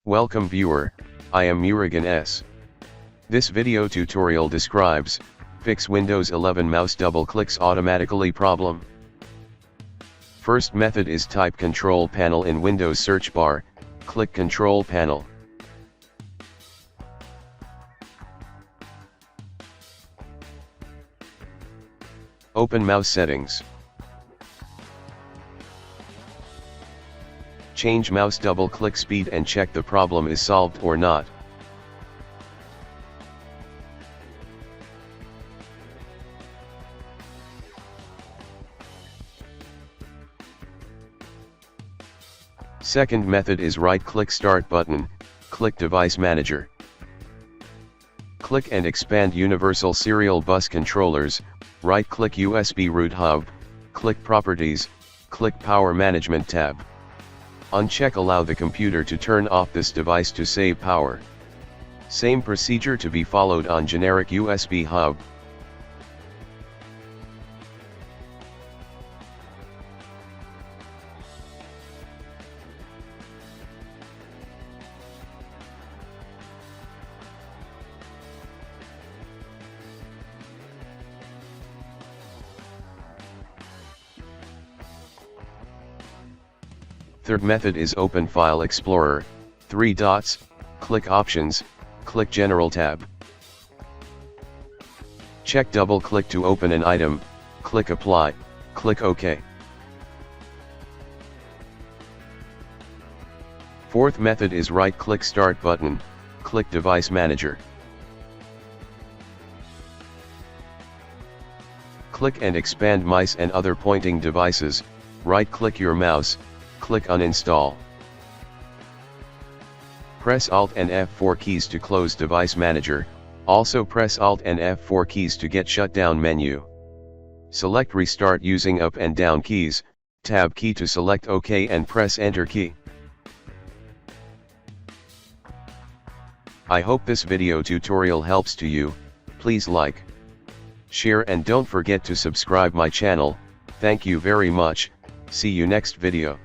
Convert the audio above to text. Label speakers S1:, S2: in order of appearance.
S1: Welcome viewer, I am Murugan S. This video tutorial describes, fix Windows 11 mouse double clicks automatically problem. First method is type Control Panel in Windows search bar, click Control Panel. Open mouse settings. Change mouse double click speed and check the problem is solved or not. Second method is right-click Start button, click Device Manager. Click and expand Universal Serial Bus Controllers, right-click USB Root Hub, click Properties, click Power Management tab. Uncheck Allow the computer to turn off this device to save power. Same procedure to be followed on generic USB hub. Third method is Open File Explorer, 3 dots, click Options, click General tab. Check double click to open an item, click Apply, click OK. Fourth method is right-click Start button, click Device Manager. Click and expand mice and other pointing devices, right-click your mouse, click Uninstall. Press Alt and F4 keys to close Device Manager, also press Alt and F4 keys to get shutdown menu. Select Restart using up and down keys, Tab key to select OK and press Enter key. I hope this video tutorial helps to you. Please like, share and don't forget to subscribe my channel. Thank you very much. See you next video.